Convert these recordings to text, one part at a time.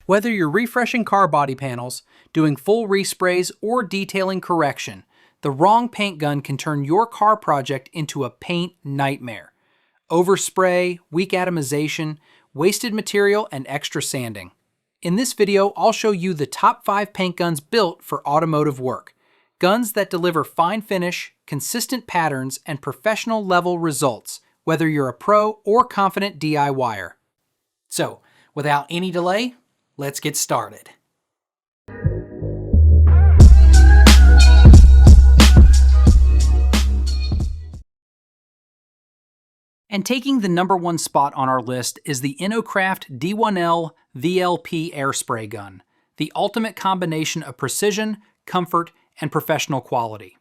Whether you're refreshing car body panels, doing full resprays, or detailing correction, the wrong paint gun can turn your car project into a paint nightmare. Overspray, weak atomization, wasted material, and extra sanding. In this video, I'll show you the top 5 paint guns built for automotive work. Guns that deliver fine finish, consistent patterns, and professional level results, whether you're a pro or confident DIYer. So, without any delay, let's get started. And taking the #1 spot on our list is the InoKraft D1L VLP air spray gun, the ultimate combination of precision, comfort, and professional quality.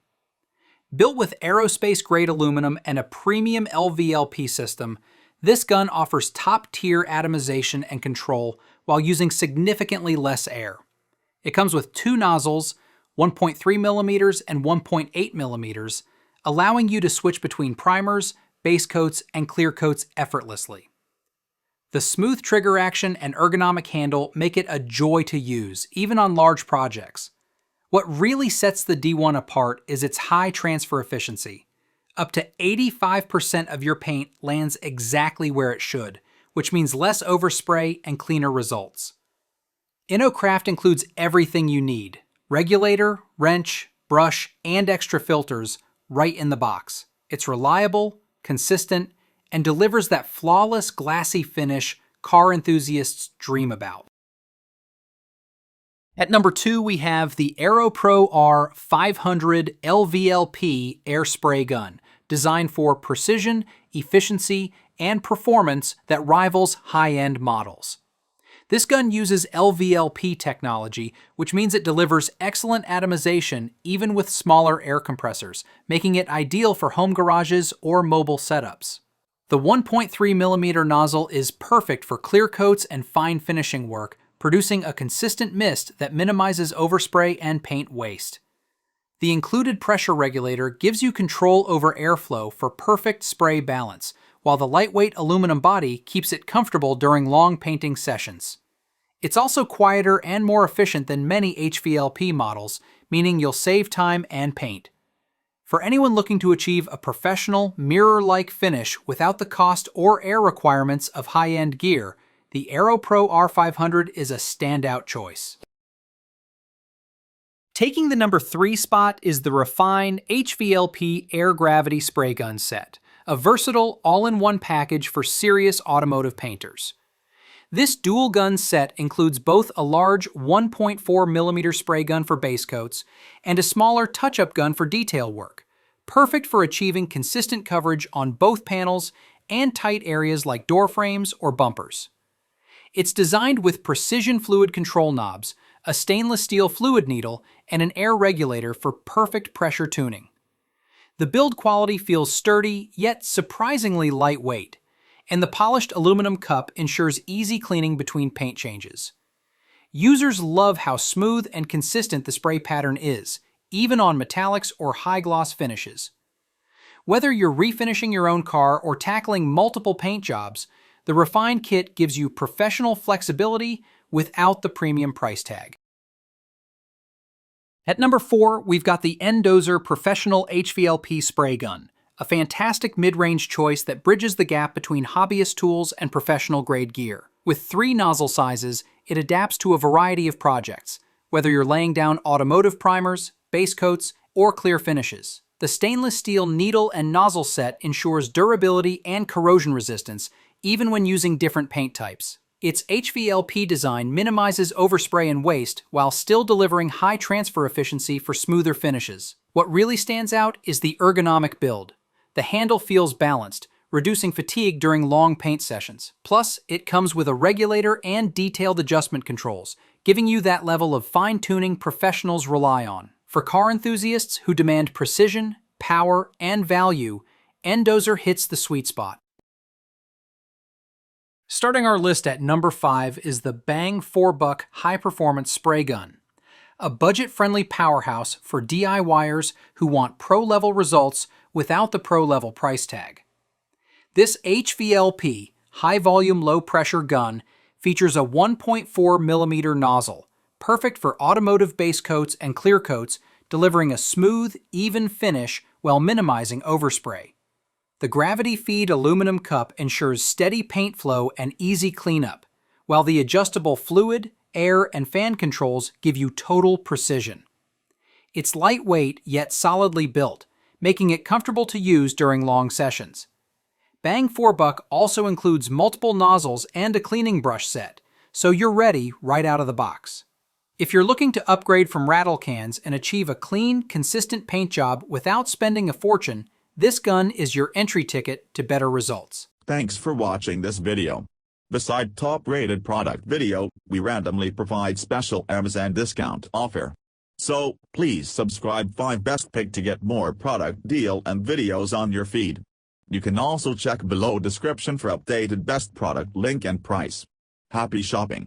Built with aerospace-grade aluminum and a premium LVLP system, this gun offers top-tier atomization and control while using significantly less air. It comes with 2 nozzles, 1.3mm and 1.8mm, allowing you to switch between primers, base coats, and clear coats effortlessly. The smooth trigger action and ergonomic handle make it a joy to use, even on large projects. What really sets the D1 apart is its high transfer efficiency. Up to 85% of your paint lands exactly where it should, which means less overspray and cleaner results. InoKraft includes everything you need: regulator, wrench, brush, and extra filters right in the box. It's reliable, consistent, and delivers that flawless, glassy finish car enthusiasts dream about. At number 2, we have the AEROPRO R500 LVLP air spray gun, designed for precision, efficiency, and performance that rivals high-end models. This gun uses LVLP technology, which means it delivers excellent atomization even with smaller air compressors, making it ideal for home garages or mobile setups. The 1.3mm nozzle is perfect for clear coats and fine finishing work, producing a consistent mist that minimizes overspray and paint waste. The included pressure regulator gives you control over airflow for perfect spray balance, while the lightweight aluminum body keeps it comfortable during long painting sessions. It's also quieter and more efficient than many HVLP models, meaning you'll save time and paint. For anyone looking to achieve a professional, mirror-like finish without the cost or air requirements of high-end gear, the AEROPRO R500 is a standout choice. Taking the number 3 spot is the Refine HVLP Air Gravity Spray Gun Set, a versatile all-in-one package for serious automotive painters. This dual gun set includes both a large 1.4mm spray gun for base coats and a smaller touch-up gun for detail work, perfect for achieving consistent coverage on both panels and tight areas like door frames or bumpers. It's designed with precision fluid control knobs, a stainless steel fluid needle, and an air regulator for perfect pressure tuning. The build quality feels sturdy, yet surprisingly lightweight, and the polished aluminum cup ensures easy cleaning between paint changes. Users love how smooth and consistent the spray pattern is, even on metallics or high-gloss finishes. Whether you're refinishing your own car or tackling multiple paint jobs, the Refine kit gives you professional flexibility without the premium price tag. At number 4, we've got the ENDOZER Professional HVLP Spray Gun, a fantastic mid-range choice that bridges the gap between hobbyist tools and professional-grade gear. With 3 nozzle sizes, it adapts to a variety of projects, whether you're laying down automotive primers, base coats, or clear finishes. The stainless steel needle and nozzle set ensures durability and corrosion resistance, even when using different paint types. Its HVLP design minimizes overspray and waste while still delivering high transfer efficiency for smoother finishes. What really stands out is the ergonomic build. The handle feels balanced, reducing fatigue during long paint sessions. Plus, it comes with a regulator and detailed adjustment controls, giving you that level of fine-tuning professionals rely on. For car enthusiasts who demand precision, power, and value, ENDOZER hits the sweet spot. Starting our list at number 5 is the Bang 4-Buck High-Performance Spray Gun, a budget-friendly powerhouse for DIYers who want pro-level results without the pro-level price tag. This HVLP, high-volume, low-pressure gun features a 1.4 millimeter nozzle, perfect for automotive base coats and clear coats, delivering a smooth, even finish while minimizing overspray. The gravity-feed aluminum cup ensures steady paint flow and easy cleanup, while the adjustable fluid, air, and fan controls give you total precision. It's lightweight yet solidly built, making it comfortable to use during long sessions. Bang 4-Buck also includes multiple nozzles and a cleaning brush set, so you're ready right out of the box. If you're looking to upgrade from rattle cans and achieve a clean, consistent paint job without spending a fortune, this gun is your entry ticket to better results. Thanks for watching this video. Beside top-rated product video, we randomly provide special Amazon discount offer. So, please subscribe 5 Best Pick to get more product deal and videos on your feed. You can also check below description for updated best product link and price. Happy shopping!